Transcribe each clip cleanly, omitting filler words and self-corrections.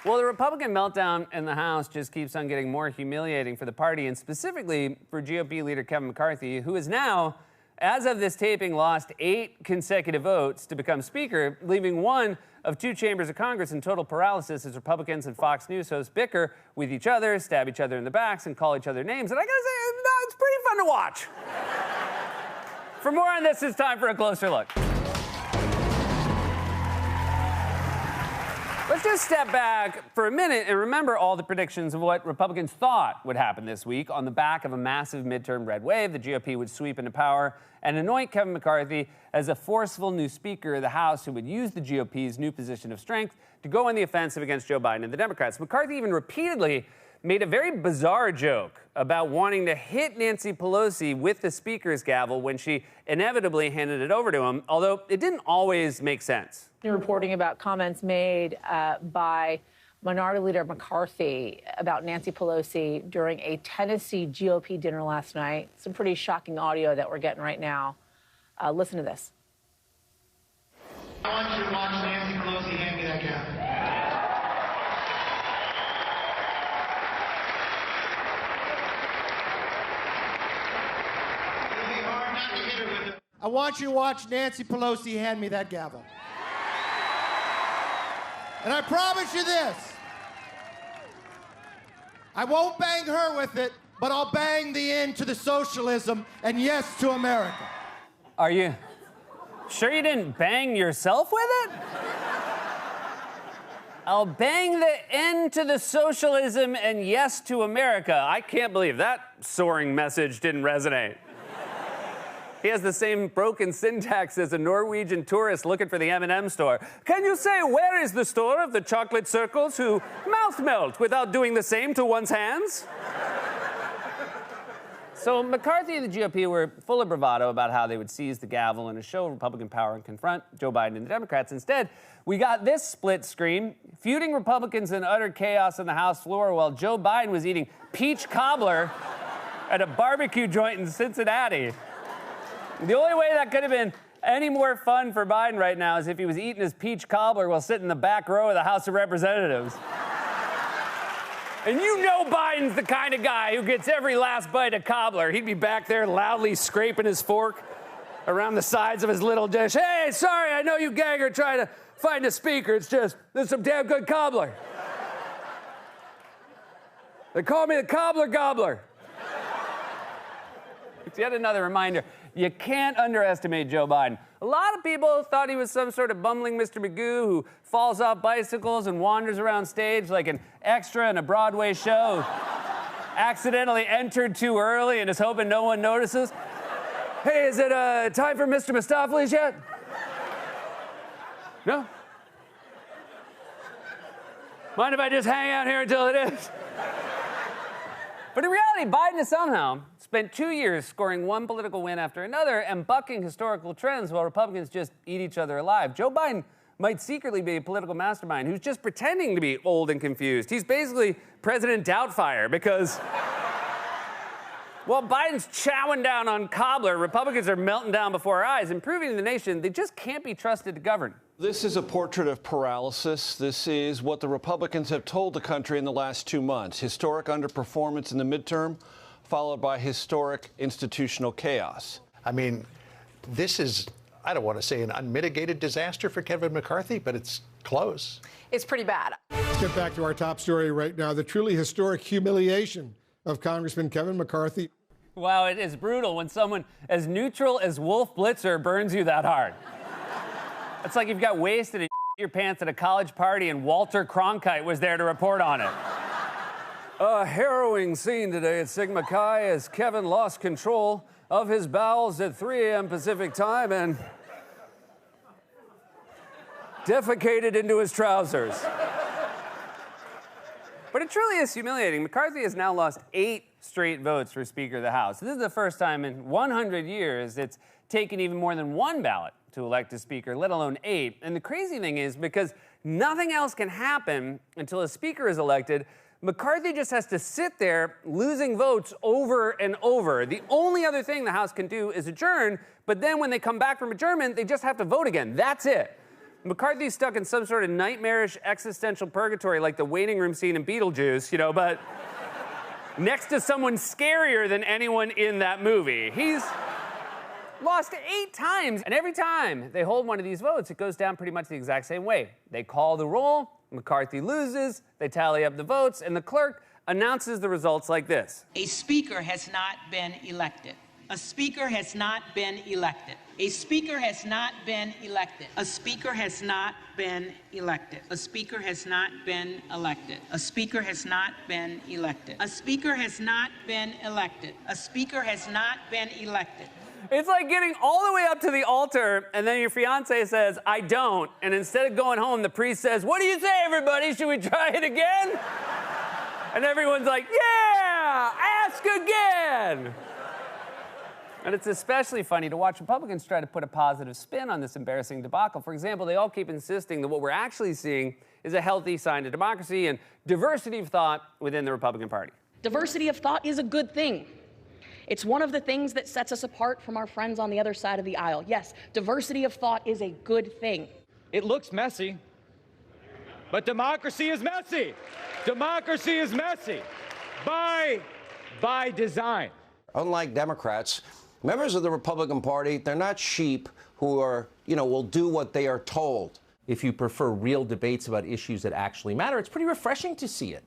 Well, the Republican meltdown in the House just keeps on getting more humiliating for the party, and specifically for GOP leader Kevin McCarthy, who is now, as of this taping, lost 8 consecutive votes to become Speaker, leaving one of 2 chambers of Congress in total paralysis as Republicans and Fox News hosts bicker with each other, stab each other in the backs, and call each other names. And I gotta say, it's pretty fun to watch. For more on this, it's time for a closer look. Let's just step back for a minute and remember all the predictions of what Republicans thought would happen this week. On the back of a massive midterm red wave, the GOP would sweep into power and anoint Kevin McCarthy as a forceful new Speaker of the House who would use the GOP's new position of strength to go on the offensive against Joe Biden and the Democrats. McCarthy even repeatedly made a very bizarre joke about wanting to hit Nancy Pelosi with the Speaker's gavel when she inevitably handed it over to him, although it didn't always make sense. Reporting about comments made by Minority Leader McCarthy about Nancy Pelosi during a Tennessee GOP dinner last night. Some pretty shocking audio that we're getting right now. Listen to this. I want you to watch Nancy Pelosi hand me that gavel. It'll be hard not to hit her with it. I want you to watch Nancy Pelosi hand me that gavel. And I promise you this, I won't bang her with it, but I'll bang the end to the socialism and yes to America. Are you sure you didn't bang yourself with it? I'll bang the end to the socialism and yes to America. I can't believe that soaring message didn't resonate. He has the same broken syntax as a Norwegian tourist looking for the M&M store. Can you say where is the store of the chocolate circles who mouth melt without doing the same to one's hands? So McCarthy and the GOP were full of bravado about how they would seize the gavel in a show of Republican power and confront Joe Biden and the Democrats. Instead, we got this split screen, feuding Republicans in utter chaos on the House floor while Joe Biden was eating peach cobbler at a barbecue joint in Cincinnati. The only way that could have been any more fun for Biden right now is if he was eating his peach cobbler while sitting in the back row of the House of Representatives. And you know Biden's the kind of guy who gets every last bite of cobbler. He'd be back there loudly scraping his fork around the sides of his little dish. Hey, sorry, I know you gang are trying to find a speaker. It's just, there's some damn good cobbler. They call me the cobbler gobbler. It's yet another reminder. You can't underestimate Joe Biden. A lot of people thought he was some sort of bumbling Mr. Magoo who falls off bicycles and wanders around stage like an extra in a Broadway show, accidentally entered too early and is hoping no one notices. Hey, is it time for Mr. Mistopheles yet? No? Mind if I just hang out here until it is? But in reality, Biden has somehow spent 2 years scoring one political win after another and bucking historical trends while Republicans just eat each other alive. Joe Biden might secretly be a political mastermind who's just pretending to be old and confused. He's basically President Doubtfire because while Biden's chowing down on cobbler, Republicans are melting down before our eyes and proving to the nation they just can't be trusted to govern. This is a portrait of paralysis. This is what the Republicans have told the country in the last 2 months. Historic underperformance in the midterm, followed by historic institutional chaos. I mean, this is, I don't want to say an unmitigated disaster for Kevin McCarthy, but it's close. It's pretty bad. Let's get back to our top story right now, the truly historic humiliation of Congressman Kevin McCarthy. Wow, it is brutal when someone as neutral as Wolf Blitzer burns you that hard. It's like you've got wasted and your pants at a college party and Walter Cronkite was there to report on it. A harrowing scene today at Sigma Chi as Kevin lost control of his bowels at 3 a.m. Pacific time and defecated into his trousers. But it truly is humiliating. McCarthy has now lost 8 straight votes for Speaker of the House. This is the first time in 100 years it's taken even more than 1 ballot to elect a speaker, let alone 8. And the crazy thing is, because nothing else can happen until a speaker is elected, McCarthy just has to sit there losing votes over and over. The only other thing the House can do is adjourn, but then when they come back from adjournment, they just have to vote again. That's it. McCarthy's stuck in some sort of nightmarish existential purgatory like the waiting room scene in Beetlejuice, you know, but next to someone scarier than anyone in that movie. He's lost 8 times, and every time they hold one of these votes, it goes down pretty much the exact same way. They call the roll, McCarthy loses, they tally up the votes, and the clerk announces the results like this. A speaker has not been elected. A speaker has not been elected. A speaker has not been elected. A speaker has not been elected. A speaker has not been elected. A speaker has not been elected. A speaker has not been elected. A speaker has not been elected. It's like getting all the way up to the altar, and then your fiance says, I don't, and instead of going home, the priest says, what do you say, everybody? Should we try it again? And everyone's like, yeah, ask again. And it's especially funny to watch Republicans try to put a positive spin on this embarrassing debacle. For example, they all keep insisting that what we're actually seeing is a healthy sign of democracy and diversity of thought within the Republican Party. Diversity of thought is a good thing. It's one of the things that sets us apart from our friends on the other side of the aisle. Yes, diversity of thought is a good thing. It looks messy, but democracy is messy. Democracy is messy by design. Unlike Democrats, members of the Republican Party, they're not sheep who are, will do what they are told. If you prefer real debates about issues that actually matter, it's pretty refreshing to see it.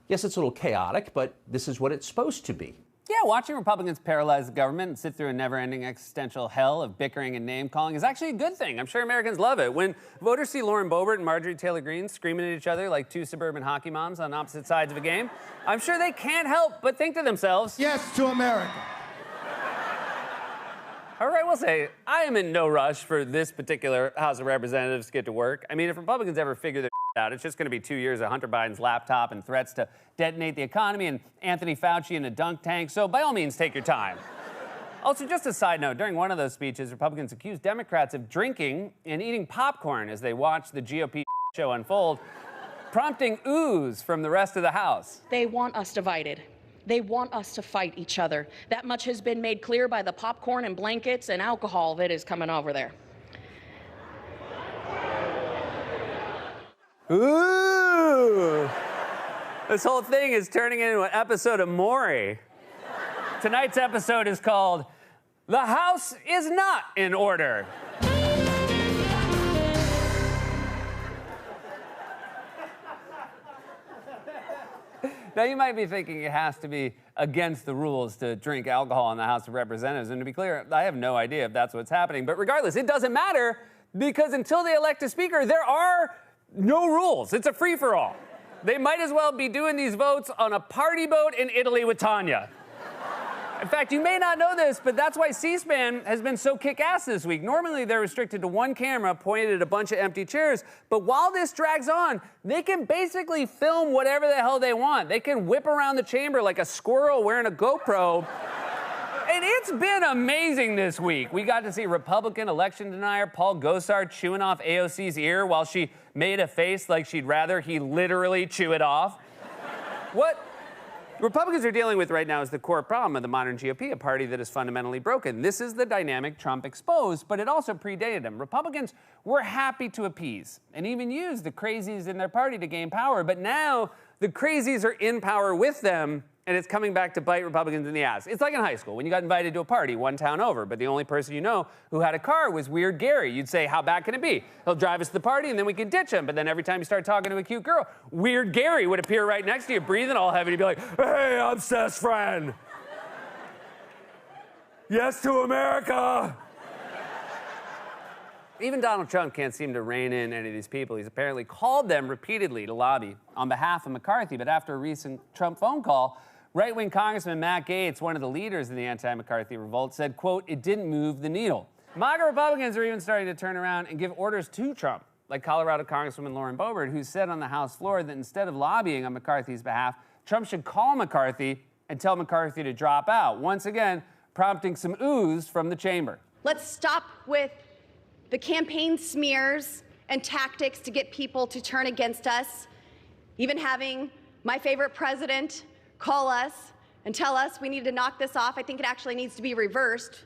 Yes, it's a little chaotic, but this is what it's supposed to be. Yeah, watching Republicans paralyze the government and sit through a never-ending existential hell of bickering and name-calling is actually a good thing. I'm sure Americans love it. When voters see Lauren Boebert and Marjorie Taylor Greene screaming at each other like 2 suburban hockey moms on opposite sides of a game, I'm sure they can't help but think to themselves, yes to America. All right, we'll say, I am in no rush for this particular House of Representatives to get to work. I mean, if Republicans ever figure their out, it's just going to be 2 years of Hunter Biden's laptop and threats to detonate the economy and Anthony Fauci in a dunk tank, so by all means, take your time. Also, just a side note, during one of those speeches, Republicans accused Democrats of drinking and eating popcorn as they watched the GOP show unfold, prompting oohs from the rest of the House. They want us divided. They want us to fight each other. That much has been made clear by the popcorn and blankets and alcohol that is coming over there. Ooh! This whole thing is turning into an episode of Maury. Tonight's episode is called The House is Not in Order. Now, you might be thinking it has to be against the rules to drink alcohol in the House of Representatives. And to be clear, I have no idea if that's what's happening. But regardless, it doesn't matter because until they elect a speaker, there are no rules. It's a free-for-all. They might as well be doing these votes on a party boat in Italy with Tanya. In fact, you may not know this, but that's why C-SPAN has been so kick-ass this week. Normally, they're restricted to one camera pointed at a bunch of empty chairs. But while this drags on, they can basically film whatever the hell they want. They can whip around the chamber like a squirrel wearing a GoPro. And it's been amazing this week. We got to see Republican election denier Paul Gosar chewing off AOC's ear while she made a face like she'd rather he literally chew it off. What Republicans are dealing with right now is the core problem of the modern GOP, a party that is fundamentally broken. This is the dynamic Trump exposed, but it also predated him. Republicans were happy to appease and even use the crazies in their party to gain power, but now the crazies are in power with them, and it's coming back to bite Republicans in the ass. It's like in high school when you got invited to a party one town over, but the only person you know who had a car was Weird Gary. You'd say, how bad can it be? He'll drive us to the party, and then we can ditch him. But then every time you start talking to a cute girl, Weird Gary would appear right next to you, breathing all heavy. He'd be like, hey, obsessed friend. Yes to America. Even Donald Trump can't seem to rein in any of these people. He's apparently called them repeatedly to lobby on behalf of McCarthy, but after a recent Trump phone call, right-wing Congressman Matt Gaetz, one of the leaders in the anti-McCarthy revolt, said, quote, it didn't move the needle. MAGA Republicans are even starting to turn around and give orders to Trump, like Colorado Congresswoman Lauren Boebert, who said on the House floor that instead of lobbying on McCarthy's behalf, Trump should call McCarthy and tell McCarthy to drop out, once again prompting some oohs from the chamber. Let's stop with the campaign smears and tactics to get people to turn against us, even having my favorite president call us and tell us we need to knock this off. I think it actually needs to be reversed.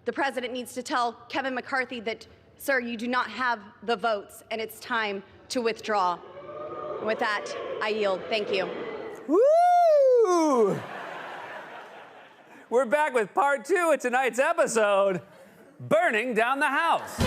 The president needs to tell Kevin McCarthy that Sir, you do not have the votes, and it's time to withdraw. And with that, I yield. Thank you. Woo! We're back with part 2 of tonight's episode, Burning Down the House.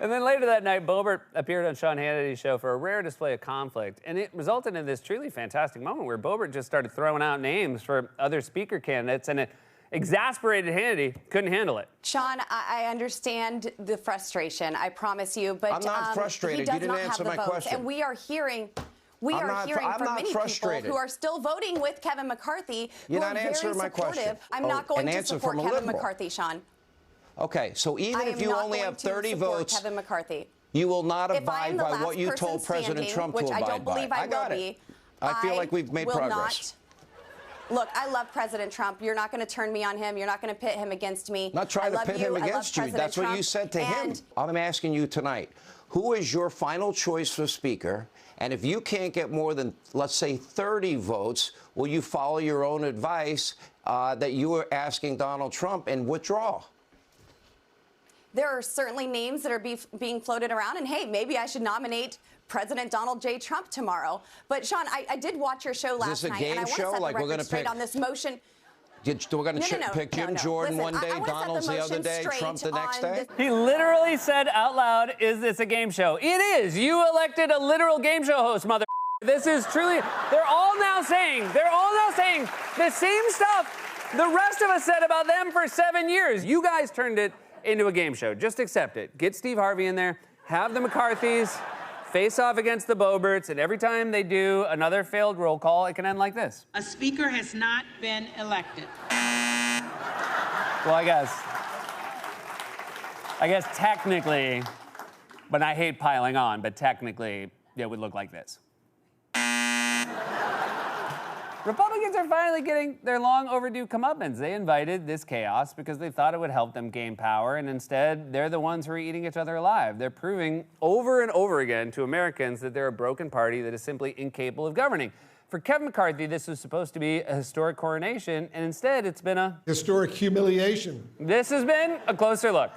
And then later that night, Boebert appeared on Sean Hannity's show for a rare display of conflict. And it resulted in this truly fantastic moment where Boebert just started throwing out names for other speaker candidates, and it exasperated Hannity. Couldn't handle it. Sean, I understand the frustration, I promise you, but I'm not frustrated. He does You didn't not answer have the my votes, question. and we are hearing I'm from not many frustrated. people who are still voting with Kevin McCarthy. You're who not are very answering my supportive. question. I'm not going an to answer support from a Kevin liberal. McCarthy, Sean. Okay, so even if you only have 30 votes, Kevin McCarthy. you will not If abide I'm the by last what you person told President standing, Trump to which abide I don't believe by. I got will it. be, I feel like we've made will progress. Not, look, I love President Trump. You're not going to turn me on him. You're not going to pit him against me. Not trying to I pit love him you. I love against you. President That's what you Trump. said to him. And I'm asking you tonight, who is your final choice for Speaker? And if you can't get more than, let's say, 30 votes, will you follow your own advice that you were asking Donald Trump and withdraw? there are certainly names that are being floated around. And hey, maybe I should nominate President Donald J. Trump tomorrow. But Sean, I did watch your show last night, and I want to set the record straight on this motion. We're going to pick Jim Jordan one day, Donald's the other day, Trump the next day? He literally said out loud, "Is this a game show?" It is. You elected a literal game show host, mother. This is truly, they're all now saying the same stuff the rest of us said about them for 7 years. You guys turned it into a game show. Just accept it. Get Steve Harvey in there, have the McCarthys face off against the Boeberts, and every time they do another failed roll call, it can end like this. A speaker has not been elected. Well, I guess technically, but I hate piling on, but technically it would look like this. Republicans are finally getting their long overdue comeuppance. They invited this chaos because they thought it would help them gain power, and instead, they're the ones who are eating each other alive. They're proving over and over again to Americans that they're a broken party that is simply incapable of governing. For Kevin McCarthy, this was supposed to be a historic coronation, and instead, it's been a historic humiliation. This has been a closer look.